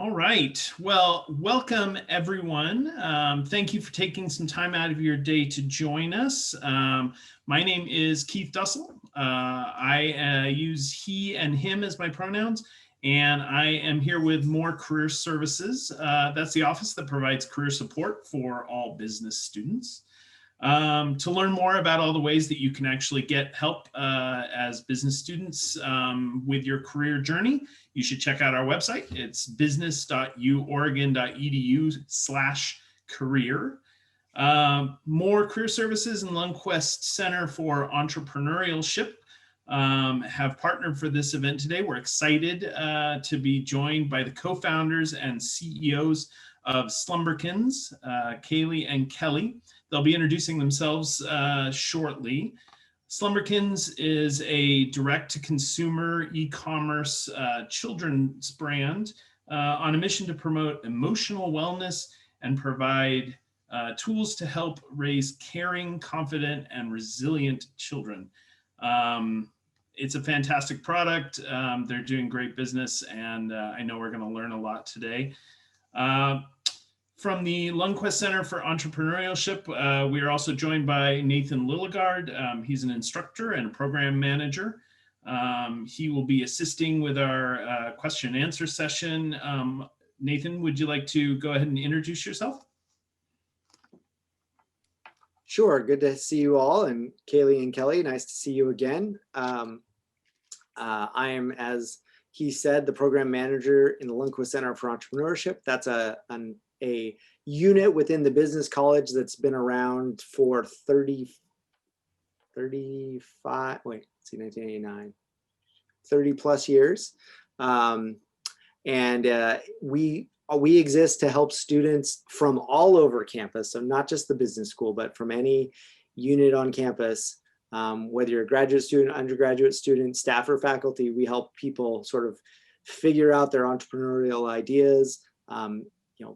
All right. Well, welcome everyone. Thank you for taking some time out of your day to join us. My name is Keith Dussel. I use he and him as my pronouns, and I am here with More Career Services. That's the office that provides career support for all business students. To learn more about all the ways that you can actually get help as business students with your career journey, you should check out our website. It's business.uoregon.edu/career. More Career Services and Lundquist Center for Entrepreneurship have partnered for this event today. We're excited to be joined by the co-founders and CEOs of Slumberkins, Callie and Kelly. They'll be introducing themselves shortly. Slumberkins is a direct-to-consumer e-commerce children's brand on a mission to promote emotional wellness and provide tools to help raise caring, confident, and resilient children. It's a fantastic product. They're doing great business, and I know we're going to learn a lot today. From the Lundquist Center for Entrepreneurship, we are also joined by Nathan Lilligard. He's an instructor and a program manager. He will be assisting with our question and answer session. Nathan, would you like to go ahead and introduce yourself? Sure, good to see you all, and Callie and Kelly, nice to see you again. I am, as he said, the program manager in the Lundquist Center for Entrepreneurship. That's a unit within the business college that's been around for 1989, 30 plus years. We exist to help students from all over campus, so not just the business school, but from any unit on campus, whether you're a graduate student, undergraduate student, staff, or faculty. We help people sort of figure out their entrepreneurial ideas,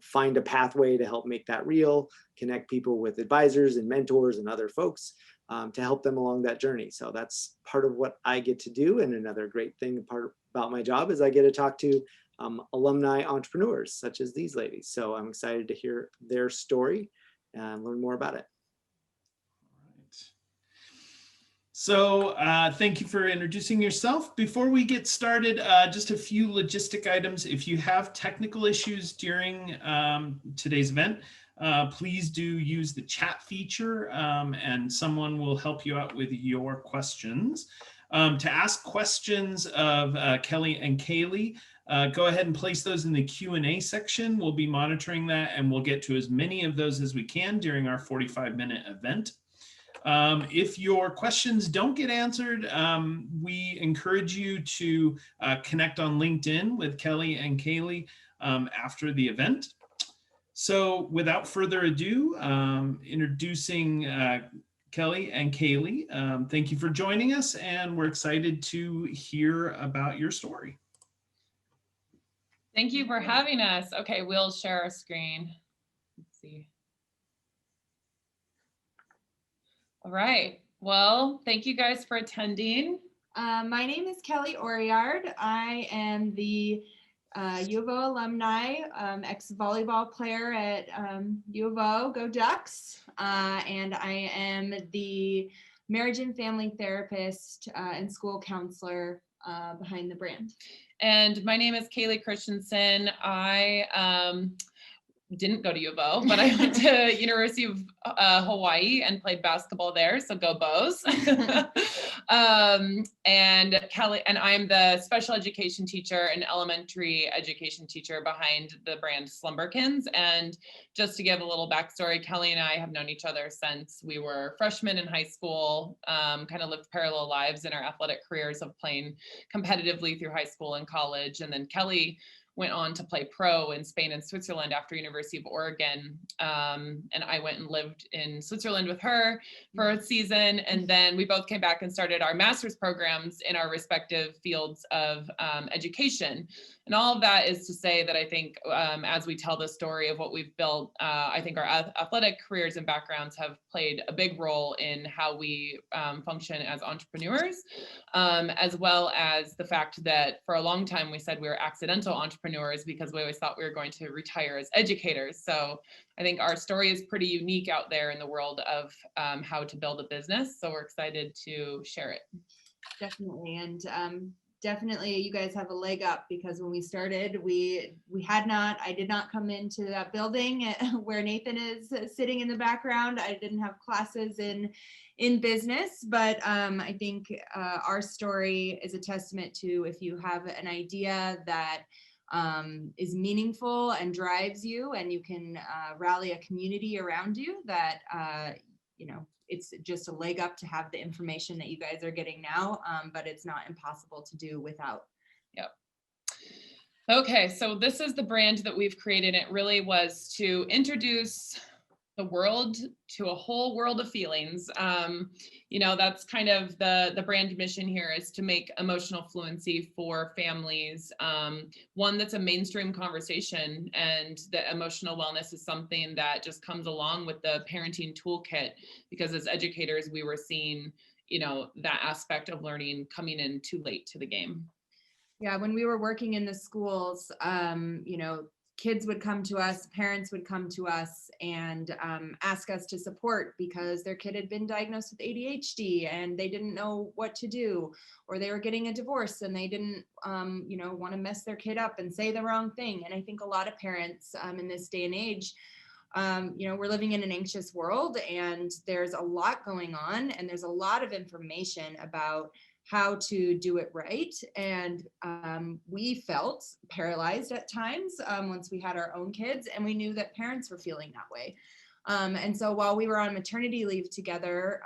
find a pathway to help make that real, connect people with advisors and mentors and other folks to help them along that journey. So that's part of what I get to do. And another great thing about my job is I get to talk to alumni entrepreneurs such as these ladies. So I'm excited to hear their story and learn more about it. So thank you for introducing yourself. Before we get started, just a few logistic items. If you have technical issues during today's event, please do use the chat feature and someone will help you out with your questions. To ask questions of Kelly and Callie, go ahead and place those in the Q&A section. We'll be monitoring that and we'll get to as many of those as we can during our 45-minute event. If your questions don't get answered, we encourage you to connect on LinkedIn with Kelly and Callie after the event. So without further ado, introducing Kelly and Callie. Thank you for joining us, and we're excited to hear about your story. Thank you for having us. Okay, we'll share our screen. Let's see. All right. Well, thank you guys for attending. My name is Kelly Oriard. I am the U of O alumni, ex-volleyball player at U of O, go Ducks. And I am the marriage and family therapist and school counselor behind the brand. And my name is Callie Christensen. I didn't go to U of O, but I went to University of Hawaii and played basketball there. So go Bows. And Kelly, and I'm the special education teacher and elementary education teacher behind the brand Slumberkins. And just to give a little backstory, Kelly and I have known each other since we were freshmen in high school, kind of lived parallel lives in our athletic careers of playing competitively through high school and college. And then Kelly went on to play pro in Spain and Switzerland after University of Oregon. And I went and lived in Switzerland with her for a season. And then we both came back and started our master's programs in our respective fields of education. And all of that is to say that I think as we tell the story of what we've built, I think our athletic careers and backgrounds have played a big role in how we function as entrepreneurs, as well as the fact that for a long time we said we were accidental entrepreneurs entrepreneurs because we always thought we were going to retire as educators. So I think our story is pretty unique out there in the world of how to build a business. So we're excited to share it. Definitely. And definitely you guys have a leg up, because when we started, I did not come into that building where Nathan is sitting in the background. I didn't have classes in business, but I think our story is a testament to, if you have an idea that is meaningful and drives you, and you can rally a community around you, that it's just a leg up to have the information that you guys are getting now, but it's not impossible to do without. Yep. Okay, so this is the brand that we've created. It really was to introduce the world to a whole world of feelings. That's kind of the brand mission here, is to make emotional fluency for families, one that's a mainstream conversation. And the emotional wellness is something that just comes along with the parenting toolkit, because as educators, we were seeing, that aspect of learning coming in too late to the game. Yeah, when we were working in the schools, kids would come to us, parents would come to us and ask us to support because their kid had been diagnosed with ADHD and they didn't know what to do, or they were getting a divorce and they didn't, want to mess their kid up and say the wrong thing. And I think a lot of parents in this day and age, we're living in an anxious world, and there's a lot going on, and there's a lot of information about how to do it right. And we felt paralyzed at times once we had our own kids, and we knew that parents were feeling that way. And so while we were on maternity leave together,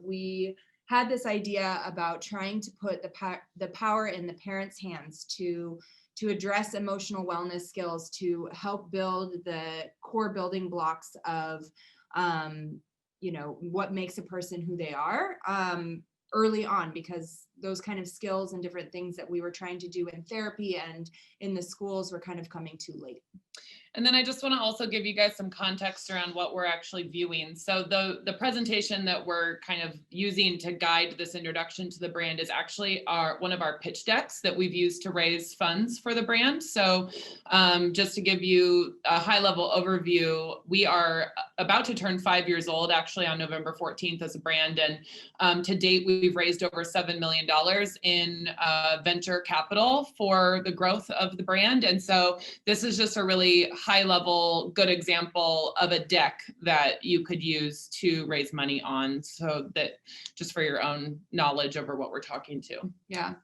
we had this idea about trying to put the power in the parents' hands to address emotional wellness skills, to help build the core building blocks of, what makes a person who they are early on, because those kind of skills and different things that we were trying to do in therapy and in the schools were kind of coming too late. And then I just want to also give you guys some context around what we're actually viewing. So the presentation that we're kind of using to guide this introduction to the brand is actually one of our pitch decks that we've used to raise funds for the brand. So just to give you a high level overview, we are about to turn 5 years old actually on November 14th as a brand. And to date, we've raised over $7 million in venture capital for the growth of the brand. And so this is just a really high level, good example of a deck that you could use to raise money on, so that just for your own knowledge over what we're talking to. Yeah.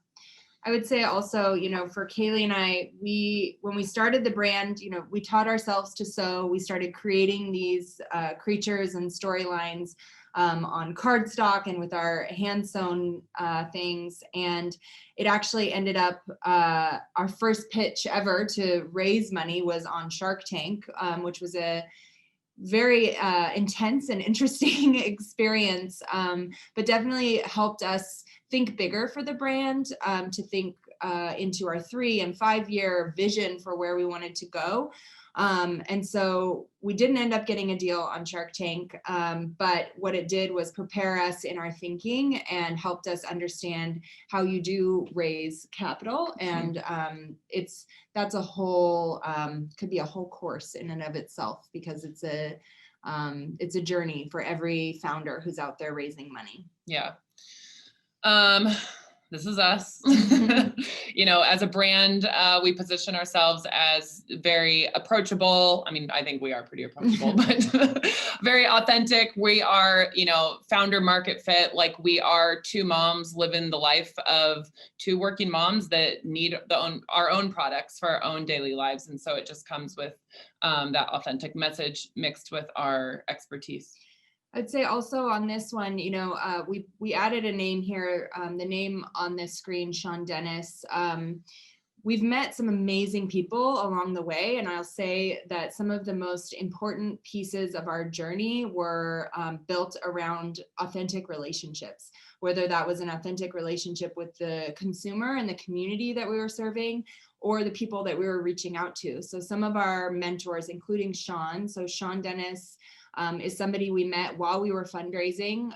I would say also, for Callie and I, when we started the brand, we taught ourselves to sew. We started creating these creatures and storylines on cardstock and with our hand sewn things. And it actually ended up, our first pitch ever to raise money was on Shark Tank, which was a very intense and interesting experience, but definitely helped us think bigger for the brand, to think into our 3 and 5 year vision for where we wanted to go. And so we didn't end up getting a deal on Shark Tank, but what it did was prepare us in our thinking and helped us understand how you do raise capital. And that's a whole, could be a whole course in and of itself, because it's a journey for every founder who's out there raising money. Yeah. This is us. As a brand, we position ourselves as very approachable. I mean, I think we are pretty approachable, but very authentic. We are, founder market fit. Like, we are 2 moms living the life of 2 working moms that need our own products for our own daily lives. And so it just comes with that authentic message mixed with our expertise. I'd say also on this one, we added a name here, the name on this screen, Sean Dennis. We've met some amazing people along the way, and I'll say that some of the most important pieces of our journey were built around authentic relationships, whether that was an authentic relationship with the consumer and the community that we were serving, or the people that we were reaching out to. So some of our mentors, including Sean, so Sean Dennis, is somebody we met while we were fundraising.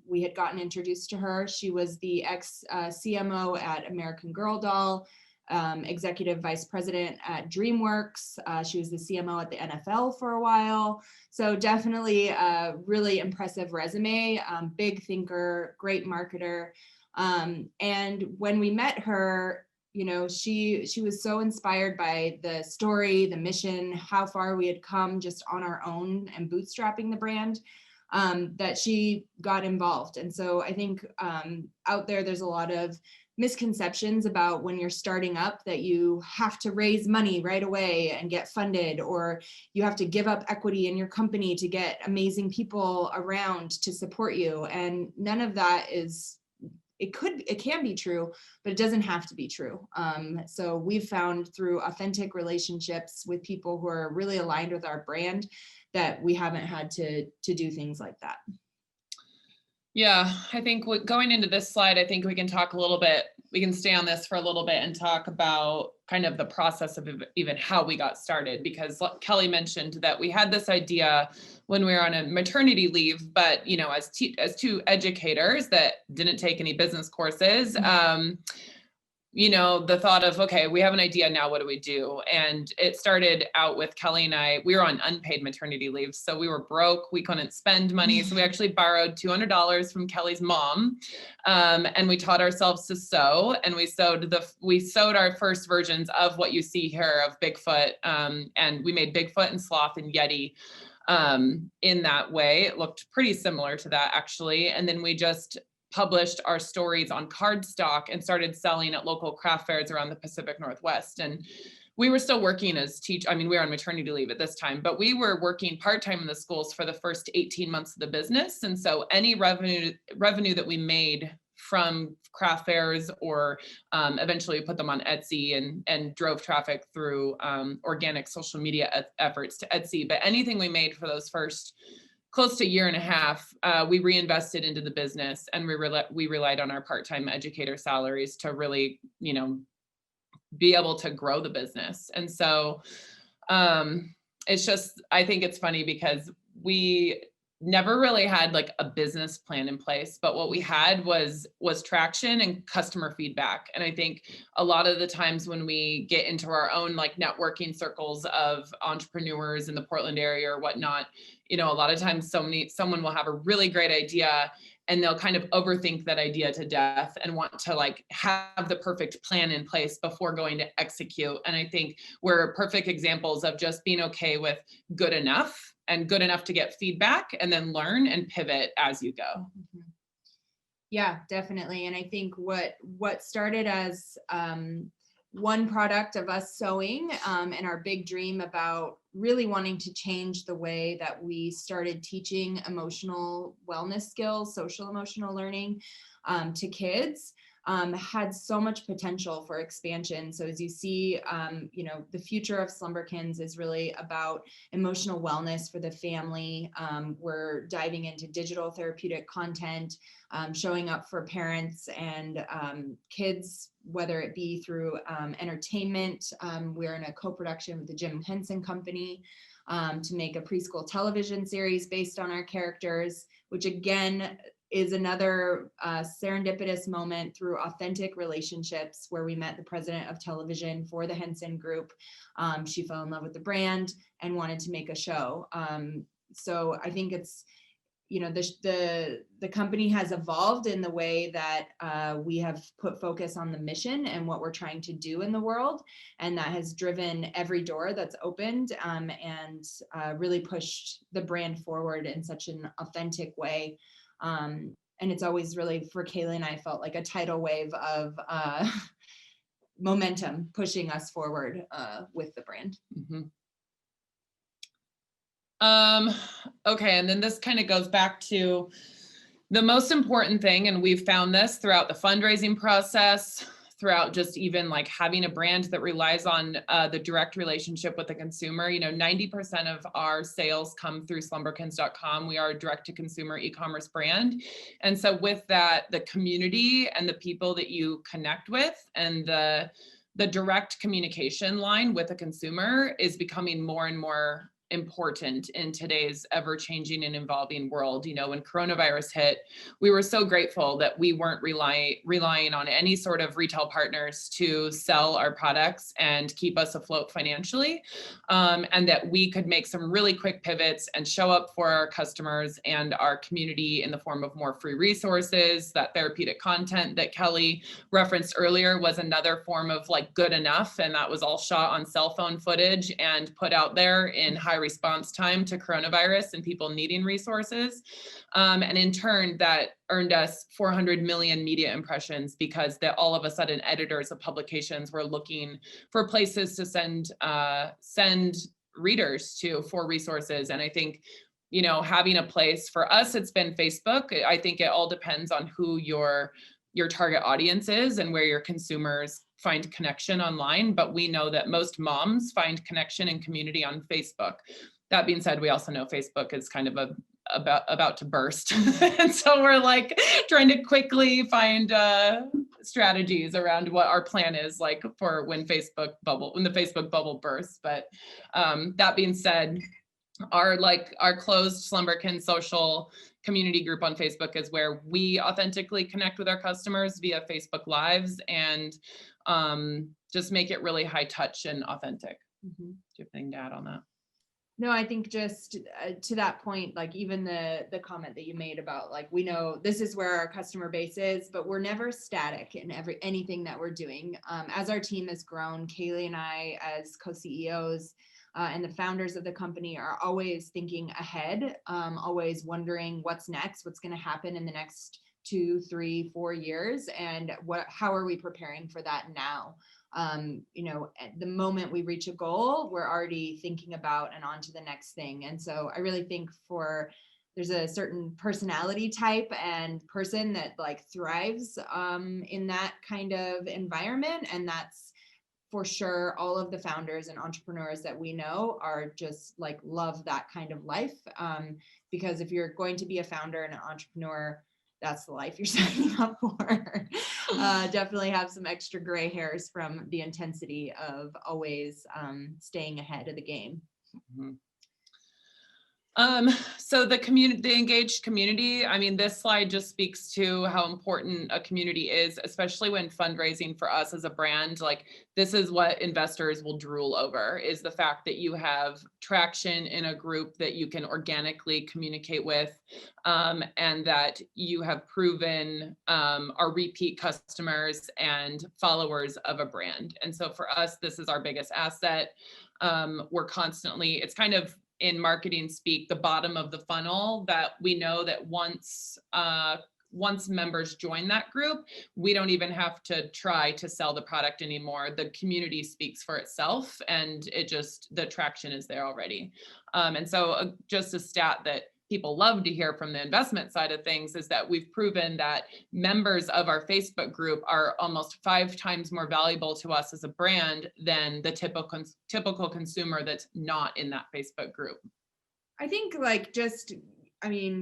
We had gotten introduced to her. She was the ex-CMO at American Girl Doll. executive vice president at DreamWorks. She was the CMO at the NFL for a while. So definitely a really impressive resume, big thinker, great marketer. And when we met her, you know, she was so inspired by the story, the mission, how far we had come just on our own and bootstrapping the brand, that she got involved. And so I think out there's a lot of misconceptions about when you're starting up, that you have to raise money right away and get funded, or you have to give up equity in your company to get amazing people around to support you. And none of that is, it can be true, but it doesn't have to be true. So we've found through authentic relationships with people who are really aligned with our brand that we haven't had to do things like that. Yeah, I think going into this slide, I think we can talk a little bit, we can stay on this for a little bit and talk about kind of the process of even how we got started, because Kelly mentioned that we had this idea when we were on a maternity leave, but you know, as two educators that didn't take any business courses, you know, the thought of, okay, we have an idea now, what do we do? And it started out with Kelly and I, we were on unpaid maternity leave. So we were broke, we couldn't spend money. So we actually borrowed $200 from Kelly's mom. And we taught ourselves to sew, and we sewed our first versions of what you see here of Bigfoot. And we made Bigfoot and Sloth and Yeti in that way. It looked pretty similar to that actually. And then we just published our stories on cardstock and started selling at local craft fairs around the Pacific Northwest. And we were still working as we were on maternity leave at this time, but we were working part-time in the schools for the first 18 months of the business. And so any revenue that we made from craft fairs, or eventually put them on Etsy and drove traffic through organic social media efforts to Etsy. But anything we made for those first close to a year and a half, we reinvested into the business, and we relied on our part-time educator salaries to really, you know, be able to grow the business. And so it's just, I think it's funny because we never really had like a business plan in place, but what we had was traction and customer feedback. And I think a lot of the times when we get into our own like networking circles of entrepreneurs in the Portland area or whatnot, you know, a lot of times someone will have a really great idea and they'll kind of overthink that idea to death and want to like have the perfect plan in place before going to execute. And I think we're perfect examples of just being okay with good enough and good enough to get feedback and then learn and pivot as you go. Yeah, definitely. And I think what started as one product of us sewing and our big dream about really wanting to change the way that we started teaching emotional wellness skills, social emotional learning to kids, had so much potential for expansion. So as you see, you know, the future of Slumberkins is really about emotional wellness for the family. We're diving into digital therapeutic content, showing up for parents and kids, whether it be through entertainment. We're in a co-production with the Jim Henson Company to make a preschool television series based on our characters, which again is another serendipitous moment through authentic relationships where we met the president of television for the Henson Group. She fell in love with the brand and wanted to make a show. So I think it's, you know, the company has evolved in the way that we have put focus on the mission and what we're trying to do in the world. And that has driven every door that's opened and really pushed the brand forward in such an authentic way. And it's always really, for Kaylee and I, felt like a tidal wave of momentum pushing us forward with the brand. Mm-hmm. Okay, and then this kind of goes back to the most important thing, and we've found this throughout the fundraising process, throughout just even like having a brand that relies on the direct relationship with the consumer. You know, 90% of our sales come through slumberkins.com. We are a direct to consumer e-commerce brand. And so with that, the community and the people that you connect with and the direct communication line with a consumer is becoming more and more important in today's ever-changing and evolving world. You know, when coronavirus hit, we were so grateful that we weren't relying on any sort of retail partners to sell our products and keep us afloat financially, and that we could make some really quick pivots and show up for our customers and our community in the form of more free resources. That therapeutic content that Kelly referenced earlier was another form of like good enough, and that was all shot on cell phone footage and put out there in high response time to coronavirus and people needing resources. And in turn, that earned us 400 million media impressions, because that all of a sudden editors of publications were looking for places to send readers to for resources. And I think, you know, having a place for us, it's been Facebook. I think it all depends on who your target audience is and where your consumers find connection online. But we know that most moms find connection and community on Facebook. That being said, we also know Facebook is kind of about to burst. And so we're like trying to quickly find strategies around what our plan is like for when the Facebook bubble bursts. But that being said, our closed Slumberkins social community group on Facebook is where we authentically connect with our customers via Facebook Lives, and just make it really high touch and authentic. Do you have anything to add on that? No, I think just to that point, like even the comment that you made about like, we know this is where our customer base is, but we're never static in anything that we're doing. As our team has grown, Callie and I as co-CEOs and the founders of the company are always thinking ahead, always wondering what's next, what's going to happen in the next 2, 3, 4 years, and how are we preparing for that now? You know, at the moment we reach a goal, we're already thinking about and on to the next thing. And so I really think there's a certain personality type and person that like thrives in that kind of environment. And that's for sure all of the founders and entrepreneurs that we know are just like love that kind of life. Because if you're going to be a founder and an entrepreneur, that's the life you're signing up for. Definitely have some extra gray hairs from the intensity of always staying ahead of the game. Mm-hmm. So the engaged community, I mean, this slide just speaks to how important a community is, especially when fundraising for us as a brand. Like, this is what investors will drool over, is the fact that you have traction in a group that you can organically communicate with, and that you have proven are repeat customers and followers of a brand. And so for us, this is our biggest asset. We're constantly, it's kind of in marketing speak, the bottom of the funnel, that we know that once members join that group, we don't even have to try to sell the product anymore. The community speaks for itself, and the traction is there already. And so just a stat that people love to hear from the investment side of things is that we've proven that members of our Facebook group are almost 5 times more valuable to us as a brand than the typical consumer that's not in that Facebook group. I think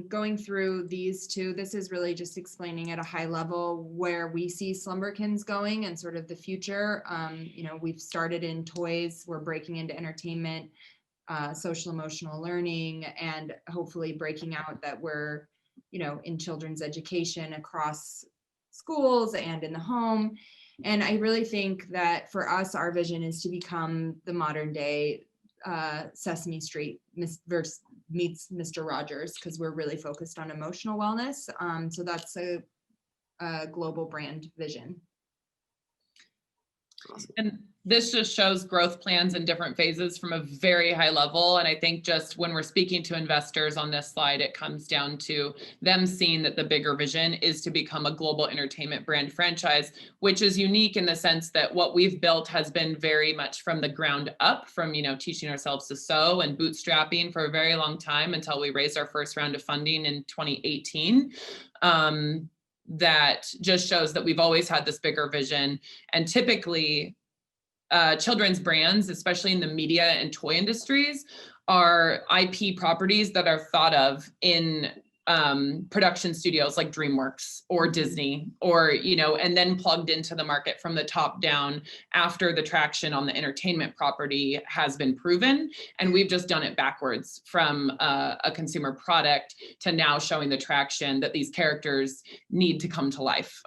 going through these two, this is really just explaining at a high level where we see Slumberkins going and sort of the future. You know, we've started in toys, we're breaking into entertainment, social emotional learning, and hopefully breaking out that we're, you know, in children's education across schools and in the home. And I really think that for us, our vision is to become the modern day Sesame Street meets Mr. Rogers, because we're really focused on emotional wellness. So that's a global brand vision. Awesome. And this just shows growth plans in different phases from a very high level. And I think just when we're speaking to investors on this slide, it comes down to them seeing that the bigger vision is to become a global entertainment brand franchise, which is unique in the sense that what we've built has been very much from the ground up, from, you know, teaching ourselves to sew and bootstrapping for a very long time until we raised our first round of funding in 2018. That just shows that we've always had this bigger vision. And typically children's brands, especially in the media and toy industries, are IP properties that are thought of in production studios like DreamWorks or Disney, or, you know, and then plugged into the market from the top down after the traction on the entertainment property has been proven. And we've just done it backwards from a consumer product to now showing the traction that these characters need to come to life.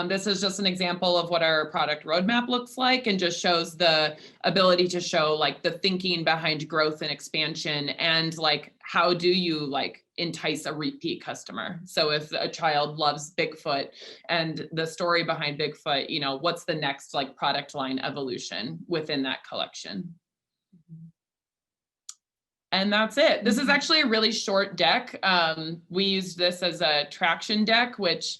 This is just an example of what our product roadmap looks like, and just shows the ability to show like the thinking behind growth and expansion, and like how do you like entice a repeat customer. So if a child loves Bigfoot and the story behind Bigfoot, you know, what's the next like product line evolution within that collection? And that's it. This is actually a really short deck. We used this as a traction deck, which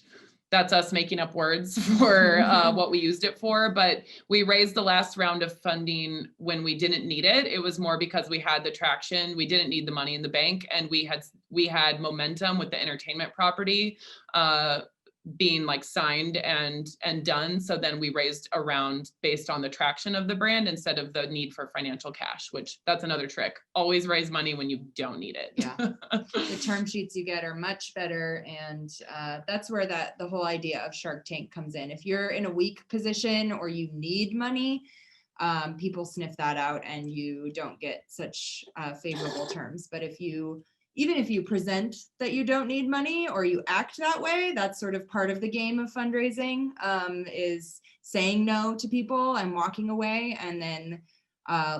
that's us making up words for what we used it for, but we raised the last round of funding when we didn't need it. It was more because we had the traction, we didn't need the money in the bank, and we had momentum with the entertainment property being like signed and done. So then we raised a round based on the traction of the brand instead of the need for financial cash, which that's another trick. Always raise money when you don't need it. Yeah. The term sheets you get are much better. And that's where the whole idea of Shark Tank comes in. If you're in a weak position or you need money, people sniff that out and you don't get such favorable terms. But even if you present that you don't need money or you act that way, that's sort of part of the game of fundraising, is saying no to people and walking away, and then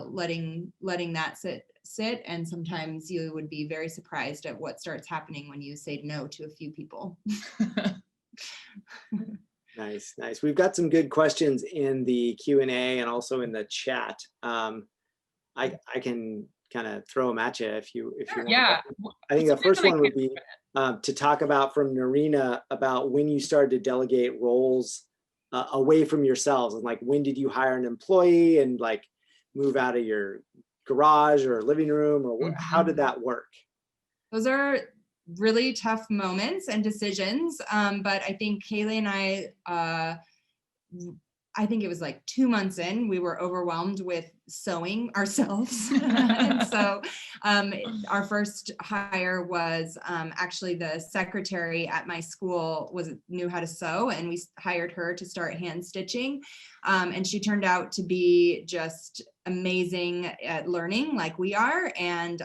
letting that sit. And sometimes you would be very surprised at what starts happening when you say no to a few people. Nice. We've got some good questions in the Q&A and also in the chat. I can kind of throw them at you if you want. Yeah. I think the first one would be to talk about from Narina about when you started to delegate roles away from yourselves, and like when did you hire an employee and like move out of your garage or living room, or how did that work? Those are really tough moments and decisions, but I think Kaylee and I think it was like 2 months in, we were overwhelmed with sewing ourselves. And so our first hire was actually the secretary at my school knew how to sew, and we hired her to start hand stitching. And she turned out to be just amazing at learning like we are, and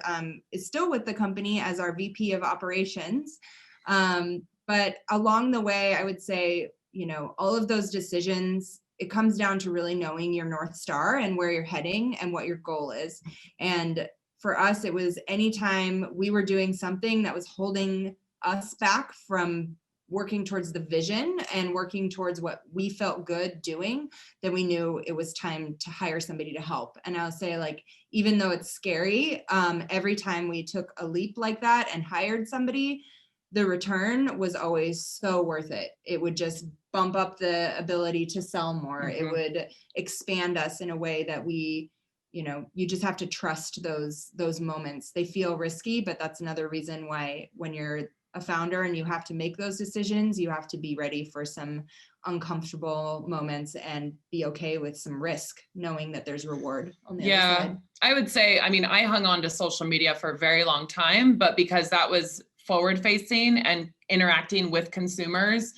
is still with the company as our VP of operations. But along the way, I would say, you know, all of those decisions, it comes down to really knowing your North Star and where you're heading and what your goal is. And for us, it was anytime we were doing something that was holding us back from working towards the vision and working towards what we felt good doing, then we knew it was time to hire somebody to help. And I'll say, like, even though it's scary, every time we took a leap like that and hired somebody, the return was always so worth it. It would just bump up the ability to sell more. It would expand us in a way that we, you know, you just have to trust those moments. They feel risky, but that's another reason why when you're a founder and you have to make those decisions, you have to be ready for some uncomfortable moments and be okay with some risk, knowing that there's reward on the other side. I would say, I mean, I hung on to social media for a very long time, but because that was forward facing and interacting with consumers,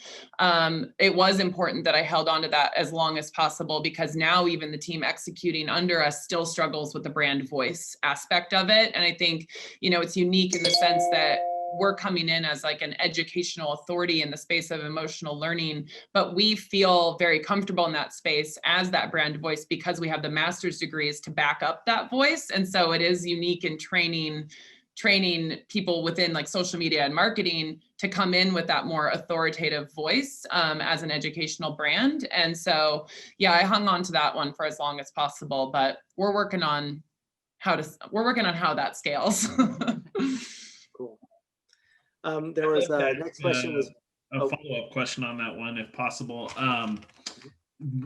it was important that I held on to that as long as possible, because now even the team executing under us still struggles with the brand voice aspect of it. And I think, you know, it's unique in the sense that we're coming in as like an educational authority in the space of emotional learning, but we feel very comfortable in that space as that brand voice because we have the master's degrees to back up that voice. And so it is unique in training people within like social media and marketing to come in with that more authoritative voice as an educational brand. And so, yeah, I hung on to that one for as long as possible, but we're working on how that scales. Cool. There was next question was a follow-up question on that one, if possible.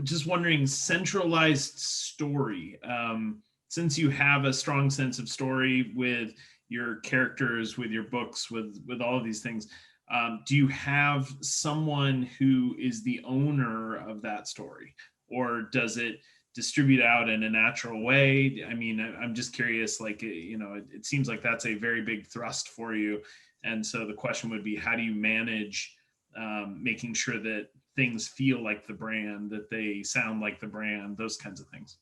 Just wondering, centralized story. Since you have a strong sense of story with your characters, with your books, with all of these things, do you have someone who is the owner of that story, or does it distribute out in a natural way? I mean, I'm just curious, like, it seems like that's a very big thrust for you. And so the question would be, how do you manage making sure that things feel like the brand, that they sound like the brand, those kinds of things?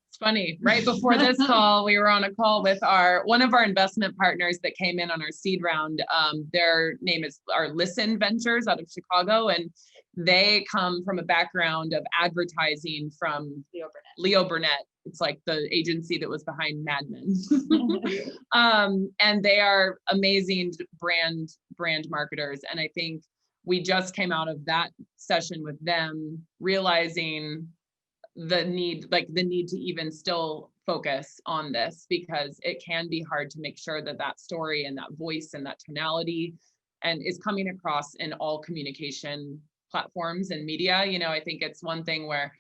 It's funny, right before this call, we were on a call with one of our investment partners that came in on our seed round. Their name is Listen Ventures out of Chicago, and they come from a background of advertising from Leo Burnett. It's like the agency that was behind Mad Men. And they are amazing brand marketers. And I think we just came out of that session with them, realizing the need to even still focus on this, because it can be hard to make sure that story and that voice and that tonality and is coming across in all communication platforms and media. I think it's one thing where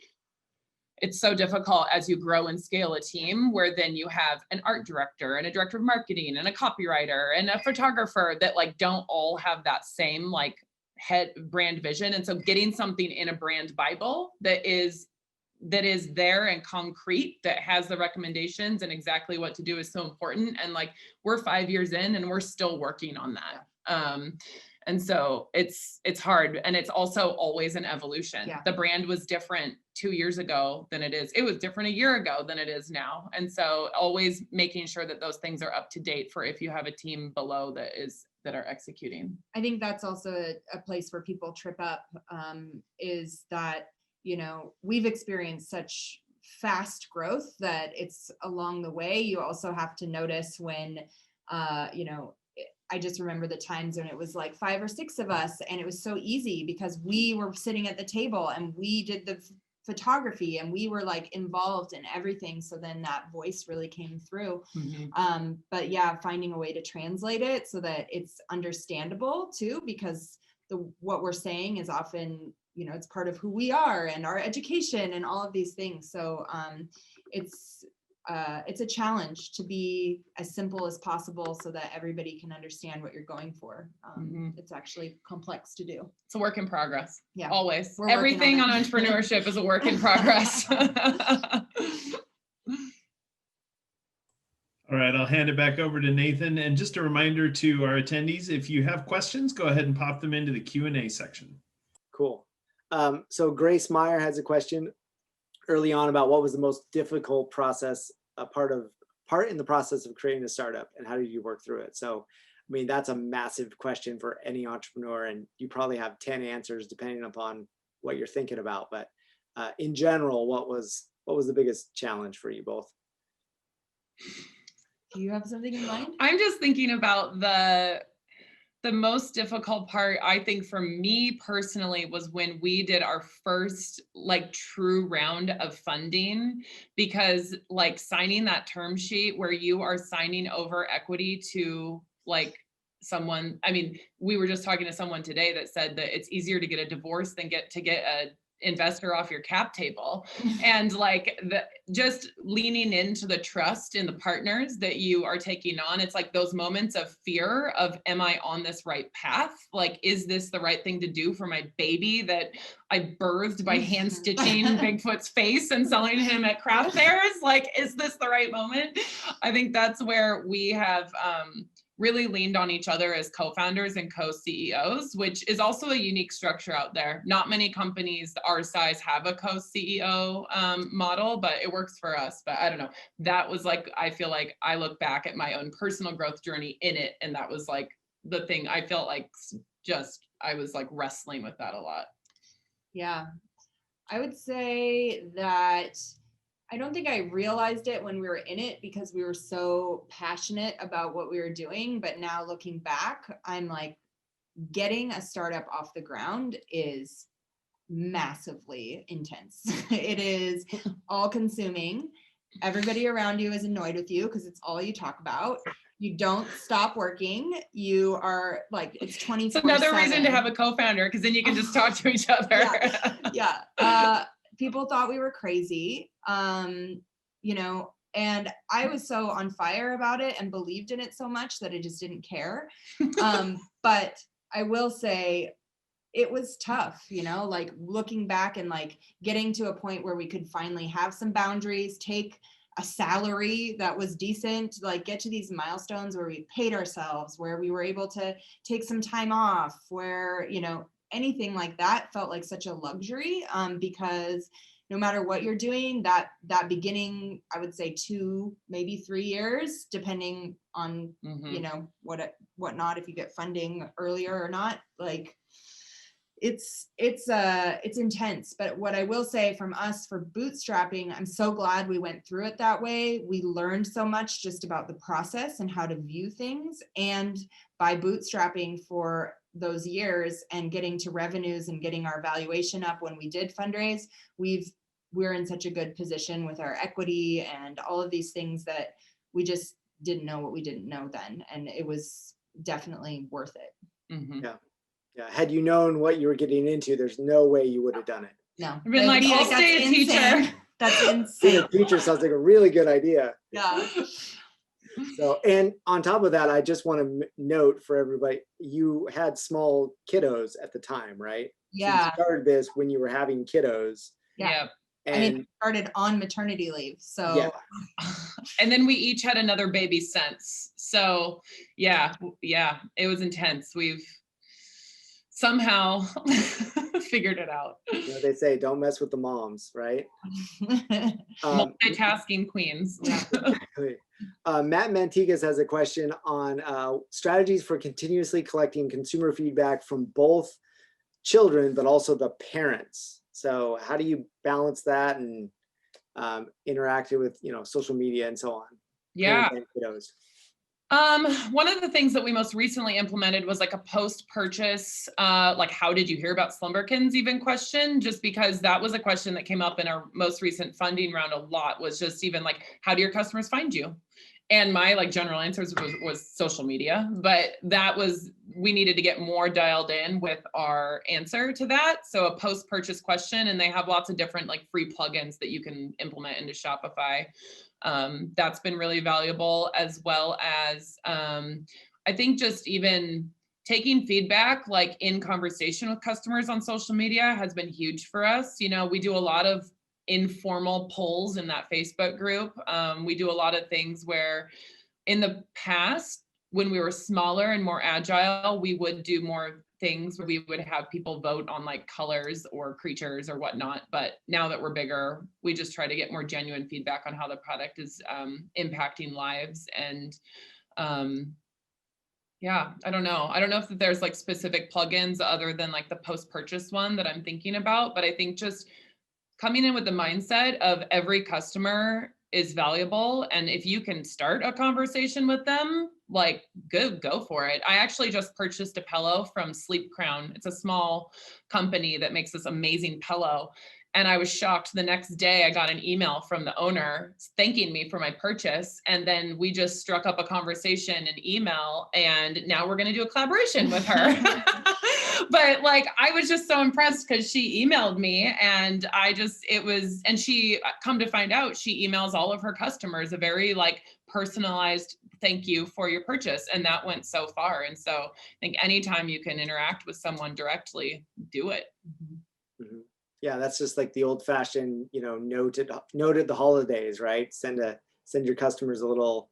it's so difficult as you grow and scale a team, where then you have an art director and a director of marketing and a copywriter and a photographer that like don't all have that same like head brand vision. And so getting something in a brand Bible that is there and concrete, that has the recommendations and exactly what to do, is so important. And like, we're 5 years in and we're still working on that. And so it's hard. And it's also always an evolution. Yeah. The brand was different 2 years ago than it is. It was different a year ago than it is now. And so always making sure that those things are up to date for if you have a team below that are executing. I think that's also a place where people trip up, is that, we've experienced such fast growth that it's along the way. You also have to notice when, I just remember the times when it was like 5 or 6 of us, and it was so easy because we were sitting at the table and we did the photography and we were like involved in everything. So then that voice really came through. Mm-hmm. But yeah, finding a way to translate it so that it's understandable too, because what we're saying is often, it's part of who we are and our education and all of these things. So it's a challenge to be as simple as possible so that everybody can understand what you're going for. It's actually complex to do. It's a work in progress. Yeah. Always. We're working Everything on on it. entrepreneurship is a work in progress. All right, I'll hand it back over to Nathan. And just a reminder to our attendees, if you have questions, go ahead and pop them into the Q&A section. Cool. So Grace Meyer has a question early on about what was the most difficult process, part in the process of creating a startup, and how did you work through it? So, I mean, that's a massive question for any entrepreneur, and you probably have 10 answers depending upon what you're thinking about. But in general, what was the biggest challenge for you both? Do you have something in mind? I'm just thinking about the most difficult part, I think for me personally, was when we did our first like true round of funding, because like signing that term sheet where you are signing over equity to like someone, I mean, we were just talking to someone today that said that it's easier to get a divorce than get a investor off your cap table. And like just leaning into the trust in the partners that you are taking on. It's like those moments of fear of, am I on this right path? Like, is this the right thing to do for my baby that I birthed by hand stitching Bigfoot's face and selling him at craft fairs? Like, is this the right moment? I think that's where we have really leaned on each other as co-founders and co-CEOs, which is also a unique structure out there. Not many companies our size have a co-CEO model, but it works for us. But I don't know, that was like, I feel like I look back at my own personal growth journey in it, and that was like the thing I felt like I was like wrestling with that a lot. Yeah, I would say that I don't think I realized it when we were in it because we were so passionate about what we were doing. But now looking back, I'm like, getting a startup off the ground is massively intense. It is all consuming. Everybody around you is annoyed with you because it's all you talk about. You don't stop working. You are like, it's 24/7. It's another reason to have a co-founder, because then you can just talk to each other. Yeah. People thought we were crazy, and I was so on fire about it and believed in it so much that I just didn't care. But I will say, it was tough, like looking back and like getting to a point where we could finally have some boundaries, take a salary that was decent, like get to these milestones where we paid ourselves, where we were able to take some time off, where, anything like that felt like such a luxury, because no matter what you're doing, that beginning, I would say 2, maybe 3 years, depending on, whatnot, if you get funding earlier or not, like it's intense. But what I will say from us for bootstrapping, I'm so glad we went through it that way. We learned so much just about the process and how to view things. And by bootstrapping for those years and getting to revenues and getting our valuation up when we did fundraise, we're in such a good position with our equity and all of these things that we just didn't know what we didn't know then. And it was definitely worth it. Mm-hmm. Yeah. Had you known what you were getting into, there's no way you would have done it. No. I've been like, I'll stay a teacher. That's Being insane. a teacher sounds like a really good idea. Yeah. So, and on top of that, I just want to note for everybody, you had small kiddos at the time, right? Yeah. So you started this when you were having kiddos. Yeah. And I started on maternity leave. So yeah. And then we each had another baby since. So yeah, it was intense. We've somehow figured it out. They say, don't mess with the moms, right? Multitasking queens. Exactly. Matt Mantigas has a question on strategies for continuously collecting consumer feedback from both children, but also the parents. So how do you balance that and interact with, social media and so on? Yeah. And kiddos. One of the things that we most recently implemented was like a post-purchase, like how did you hear about Slumberkins even question, just because that was a question that came up in our most recent funding round a lot, was just even like, how do your customers find you? And my like general answers was social media, but we needed to get more dialed in with our answer to that. So a post-purchase question, and they have lots of different like free plugins that you can implement into Shopify. That's been really valuable, as well as I think just even taking feedback like in conversation with customers on social media has been huge for us. We do a lot of informal polls in that Facebook group. We do a lot of things where in the past, when we were smaller and more agile, we would do more things where we would have people vote on like colors or creatures or whatnot. But now that we're bigger, we just try to get more genuine feedback on how the product is impacting lives. And yeah, I don't know if there's like specific plugins other than like the post-purchase one that I'm thinking about, but I think just coming in with the mindset of every customer is valuable. And if you can start a conversation with them, like go for it. I actually just purchased a pillow from Sleep Crown. It's a small company that makes this amazing pillow. And I was shocked. The next day I got an email from the owner thanking me for my purchase. And then we just struck up a conversation in email, and now we're going to do a collaboration with her. But like, I was just so impressed because she emailed me, and and she, come to find out, she emails all of her customers a very like personalized thank you for your purchase. And that went so far. And so I think anytime you can interact with someone directly, do it. Mm-hmm. Yeah, that's just like the old fashioned, noted the holidays, right? Send your customers a little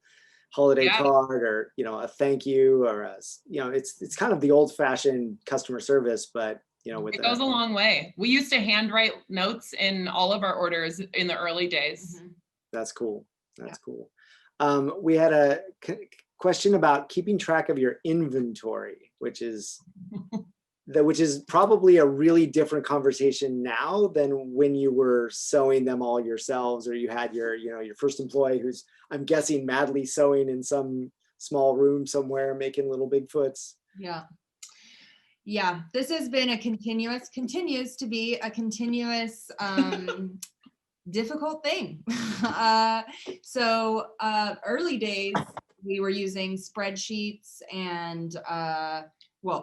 holiday card, or, a thank you, or it's kind of the old fashioned customer service, but it goes a long way. We used to handwrite notes in all of our orders in the early days. Mm-hmm. That's cool. That's cool. We had a question about keeping track of your inventory, which is probably a really different conversation now than when you were sewing them all yourselves, or you had your first employee who's, I'm guessing, madly sewing in some small room somewhere, making little Bigfoots. Yeah, this has been continues to be a continuous difficult thing. So early days, we were using spreadsheets and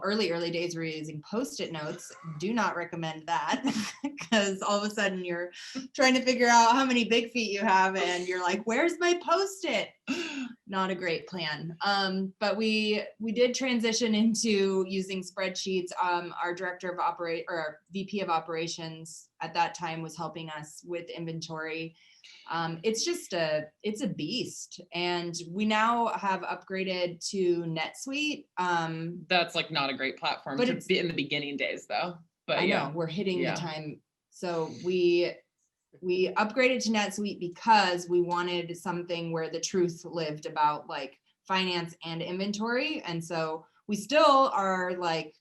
early days we were using Post-it notes. Do not recommend that, because all of a sudden you're trying to figure out how many big feet you have and you're like, where's my Post-it? not a great plan. But we did transition into using spreadsheets. Our director of our VP of operations at that time was helping us with inventory. It's a beast. And we now have upgraded to NetSuite. That's like not a great platform But to it's- be in the beginning days though. But I yeah. know we're hitting Yeah. the time. So we upgraded to NetSuite because we wanted something where the truth lived about like finance and inventory. And so we still are like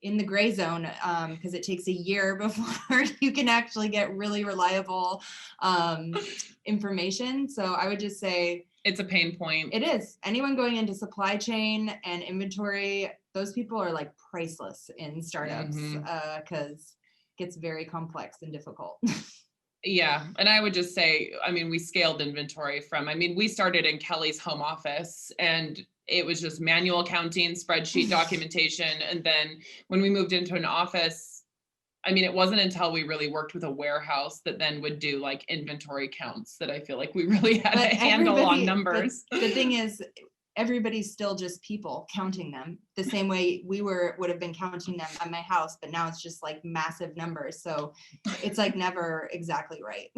in the gray zone because it takes a year before you can actually get really reliable information. So I would just say It's a pain point. it is. Anyone going into supply chain and inventory, those people are like priceless in startups because it gets very complex and difficult. Yeah. And I would just say, I mean, we scaled inventory we started in Kelly's home office and it was just manual counting, spreadsheet documentation. And then when we moved into an office, I mean, it wasn't until we really worked with a warehouse that then would do like inventory counts that I feel like we really had a handle on numbers. The thing is, everybody's still just people counting them the same way we would have been counting them at my house, but now it's just like massive numbers. So it's like never exactly right.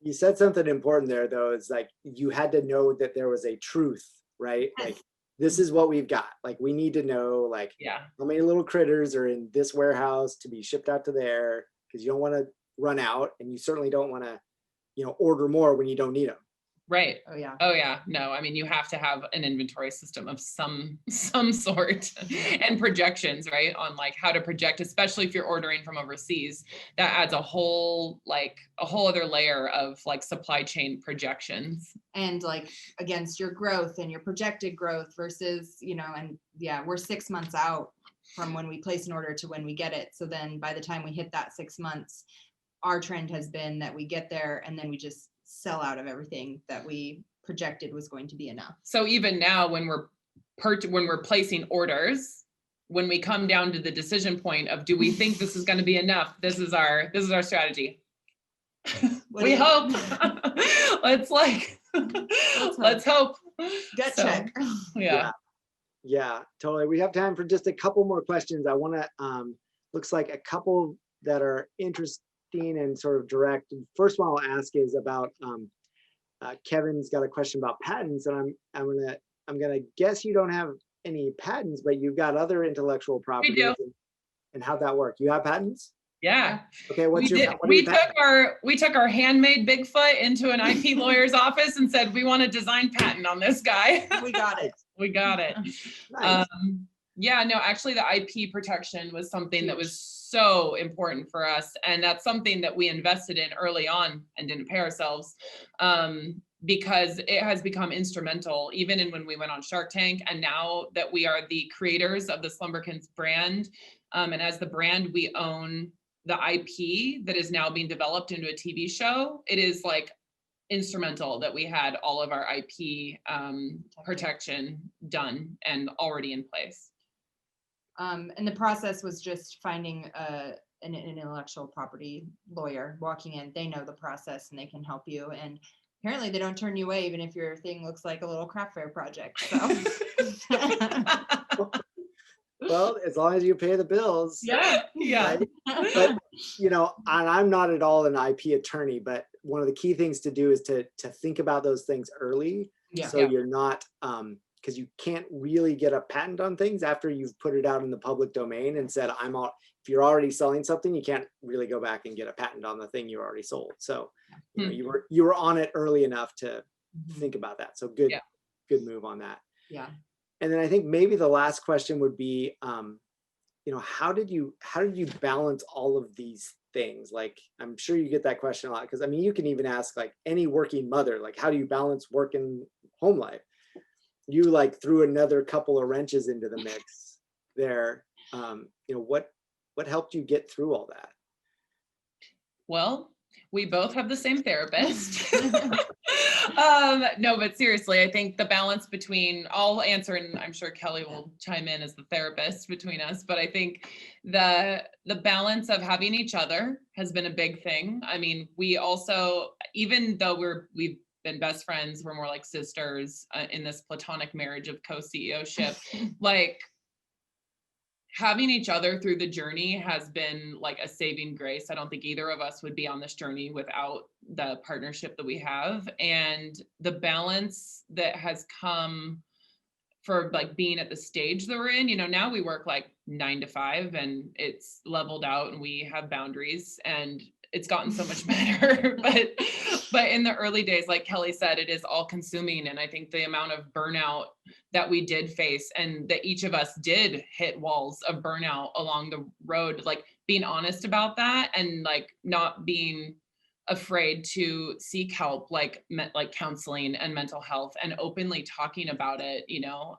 You said something important there though. It's like you had to know that there was a truth, right? Yes. Like this is what we've got. Like we need to know like Yeah. how many little critters are in this warehouse to be shipped out to there, because you don't want to run out and you certainly don't want to, order more when you don't need them. Right. Oh yeah. Oh yeah. No, I mean, you have to have an inventory system of some sort and projections, right? On like how to project, especially if you're ordering from overseas, that adds a whole other layer of like supply chain projections. And like against your growth and your projected growth versus, and yeah, we're 6 months out from when we place an order to when we get it. So then by the time we hit that 6 months, our trend has been that we get there and then we just sell out of everything that we projected was going to be enough. So even now when we're placing orders, when we come down to the decision point of do we think this is going to be enough, this is our strategy. We hope. Let's hope. Gut So, check. Yeah. Totally. We have time for just a couple more questions. I want to looks like a couple that are interesting and sort of direct. First one I'll ask is about Kevin's got a question about patents, and I'm gonna guess you don't have any patents, but you've got other intellectual property. We do. And how'd that work? You have patents? Yeah. Okay, what are your We patents? took our handmade Bigfoot into an IP lawyer's office and said, we want a design patent on this guy. We got it. We got it. Nice. Yeah, no, actually the IP protection was something that was so important for us. And that's something that we invested in early on and didn't pay ourselves because it has become instrumental even in when we went on Shark Tank. And now that we are the creators of the Slumberkins brand, and as the brand, we own the IP that is now being developed into a TV show. It is like instrumental that we had all of our IP protection done and already in place. And the process was just finding an intellectual property lawyer walking in. They know the process and they can help you. And apparently they don't turn you away even if your thing looks like a little craft fair project. So. Well, as long as you pay the bills. Yeah. Right? But and I'm not at all an IP attorney, but one of the key things to do is to think about those things early. Yeah. So you're not because you can't really get a patent on things after you've put it out in the public domain and said, if you're already selling something, you can't really go back and get a patent on the thing you already sold. So you were on it early enough to think about that. So good move on that. Yeah. And then I think maybe the last question would be, how did you balance all of these things? Like, I'm sure you get that question a lot, because you can even ask like any working mother, like, how do you balance work and home life? You like threw another couple of wrenches into the mix there. What helped you get through all that? Well, we both have the same therapist. No, but seriously, I think the balance between, I'll answer, and I'm sure Kelly will chime in as the therapist between us, but I think the balance of having each other has been a big thing. We also, even though we've been best friends. We're more like sisters in this platonic marriage of co-CEO-ship. Like, having each other through the journey has been like a saving grace. I don't think either of us would be on this journey without the partnership that we have, and the balance that has come for like being at the stage that we're in. You know, now we work like 9 to 5 and it's leveled out and we have boundaries and it's gotten so much better. but in the early days, like Kelly said, it is all consuming. And I think the amount of burnout that we did face, and that each of us did hit walls of burnout along the road, like being honest about that and like not being afraid to seek help, like counseling and mental health, and openly talking about it, you know,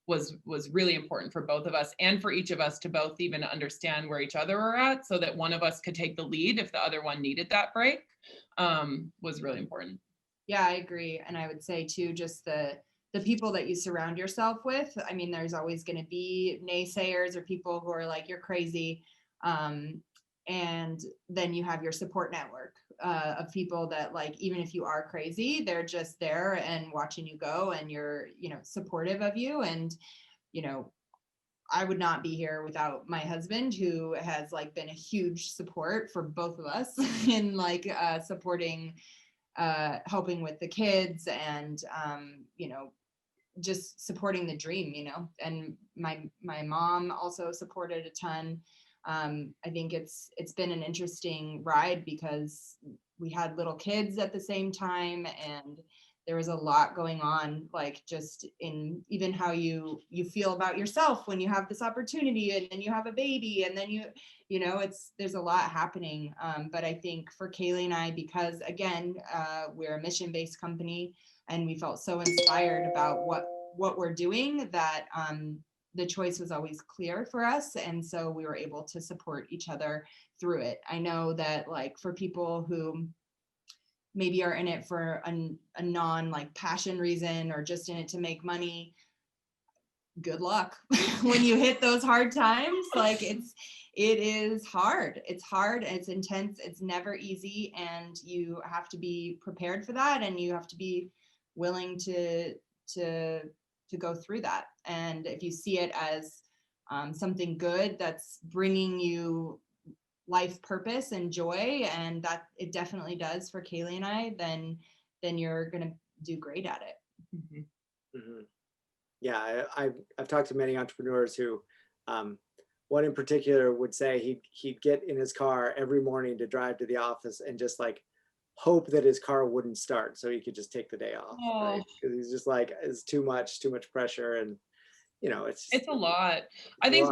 was really important for both of us, and for each of us to both even understand where each other are at, so that one of us could take the lead if the other one needed that break, was really important. Yeah, I agree. And I would say too, just the people that you surround yourself with. I mean, there's always going to be naysayers or people who are like, you're crazy. And then you have your support network of people that, like, even if you are crazy, they're just there and watching you go, and you're, you know, supportive of you. And, you know, I would not be here without my husband, who has like been a huge support for both of us in like supporting, helping with the kids, and, you know, just supporting the dream, you know. And my mom also supported a ton. I think it's been an interesting ride because we had little kids at the same time, and there was a lot going on, like just in even how you feel about yourself when you have this opportunity, and then you have a baby, and then you know, there's a lot happening. But I think for Callie and I, because again, we're a mission-based company, and we felt so inspired about what we're doing, that the choice was always clear for us. And so we were able to support each other through it. I know that, like, for people who maybe are in it for a non like passion reason, or just in it to make money, good luck when you hit those hard times. Like, it is hard. It's hard. It's intense. It's never easy. And you have to be prepared for that. And you have to be willing to go through that. And if you see it as something good that's bringing you life purpose and joy, and that it definitely does for Callie and I, then you're gonna do great at it. Mm-hmm. Mm-hmm. Yeah, I've talked to many entrepreneurs who, one in particular would say he'd get in his car every morning to drive to the office and just like hope that his car wouldn't start so he could just take the day off. Oh. Right? Because he's just like, it's too much pressure, and you know, it's a lot. I think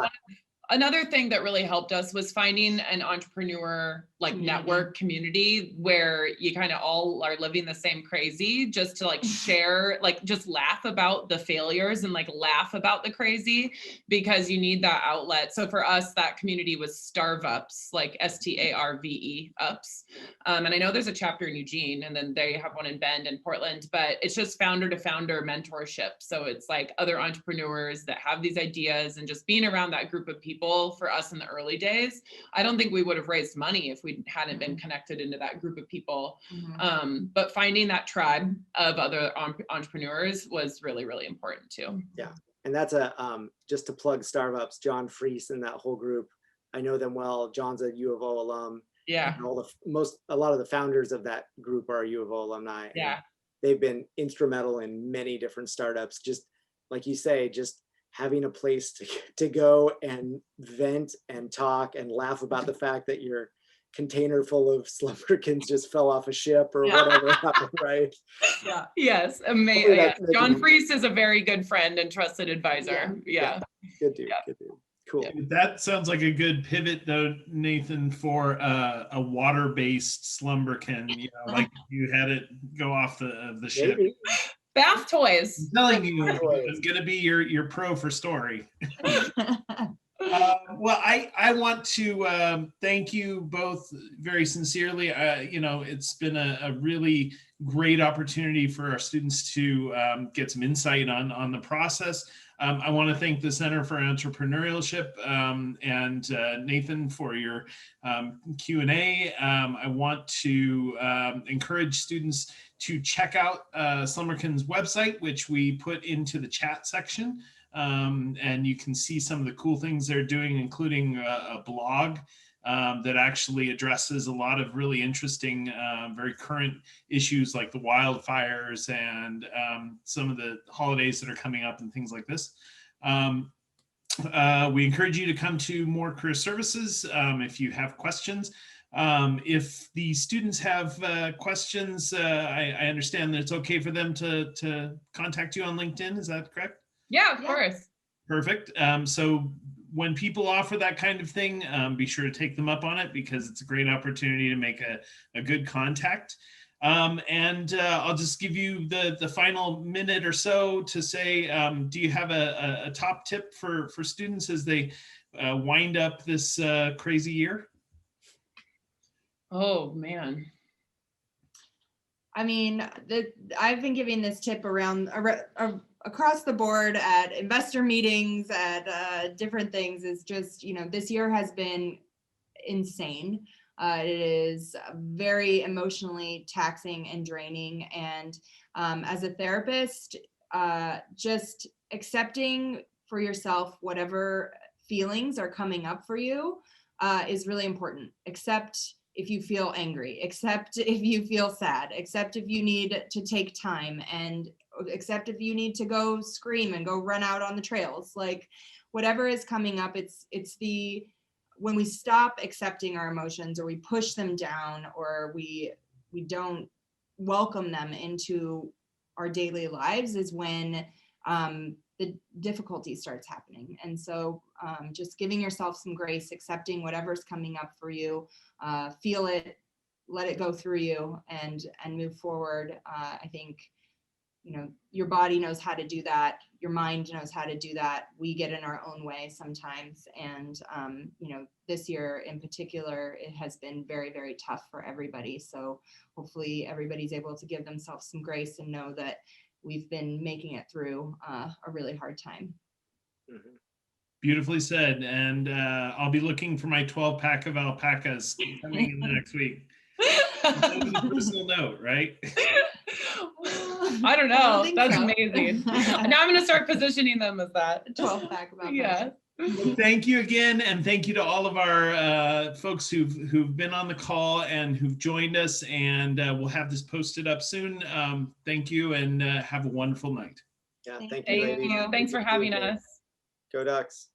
another thing that really helped us was finding an entrepreneur like network community where you kind of all are living the same crazy, just to like share, like just laugh about the failures and like laugh about the crazy, because you need that outlet. So for us, that community was Starvups, like STARVE ups. And I know there's a chapter in Eugene, and then they have one in Bend and Portland, but it's just founder to founder mentorship. So it's like other entrepreneurs that have these ideas, and just being around that group of people for us in the early days. I don't think we would have raised money if we hadn't been connected into that group of people. Mm-hmm. But finding that tribe of other entrepreneurs was really, really important too. Yeah. And that's just to plug Startups, John Freese and that whole group. I know them well. John's a U of O alum. Yeah. And a lot of the founders of that group are U of O alumni. Yeah. They've been instrumental in many different startups. Just like you say, just having a place to go and vent and talk and laugh about the fact that your container full of Slumberkins just fell off a ship or whatever happened, right? Yeah. Yes. Amazing. Yeah. John Freese is a very good friend and trusted advisor. Yeah. Good dude. Yeah. Good dude. Cool. That sounds like a good pivot, though, Nathan, for a water-based Slumberkin. You know, like you had it go off the ship. Maybe. Bath toys. I'm telling you, it's going to be your pro for story. Well, I want to thank you both very sincerely. You know, it's been a really great opportunity for our students to get some insight on the process. I want to thank the Center for Entrepreneurship and Nathan for your Q&A. I want to encourage students to check out Slumberkins' website, which we put into the chat section. And you can see some of the cool things they're doing, including a blog that actually addresses a lot of really interesting, very current issues like the wildfires and some of the holidays that are coming up and things like this. We encourage you to come to more career services if you have questions. If the students have questions, I understand that it's okay for them to contact you on LinkedIn. Is that correct? Yeah, of course. Perfect. So when people offer that kind of thing, be sure to take them up on it because it's a great opportunity to make a good contact. And I'll just give you the final minute or so to say, do you have a top tip for students as they wind up this crazy year? Oh, man. I mean, I've been giving this tip around across the board at investor meetings, at different things. Is just, you know, this year has been insane. It is very emotionally taxing and draining. And as a therapist, just accepting for yourself whatever feelings are coming up for you is really important. Accept if you feel angry, accept if you feel sad, accept if you need to take time, and accept if you need to go scream and go run out on the trails. Like whatever is coming up, it's when we stop accepting our emotions, or we push them down, or we don't welcome them into our daily lives, is when the difficulty starts happening. And so just giving yourself some grace, accepting whatever's coming up for you, feel it, let it go through you, and move forward. I think, you know, your body knows how to do that. Your mind knows how to do that. We get in our own way sometimes. And, you know, this year in particular, it has been very, very tough for everybody. So hopefully everybody's able to give themselves some grace and know that we've been making it through a really hard time. Mhm. Beautifully said. And I'll be looking for my 12-pack of alpacas coming in the next week. With a personal note, right? I don't I know. don't think That's so. amazing. Now I'm going to start positioning them as that. 12-pack about Yeah. Well, thank you again, and thank you to all of our folks who've been on the call and who've joined us. And we'll have this posted up soon. Thank you, and have a wonderful night. Yeah, Thank thank you, Thank ladies. you. Thanks for having us. Go Ducks.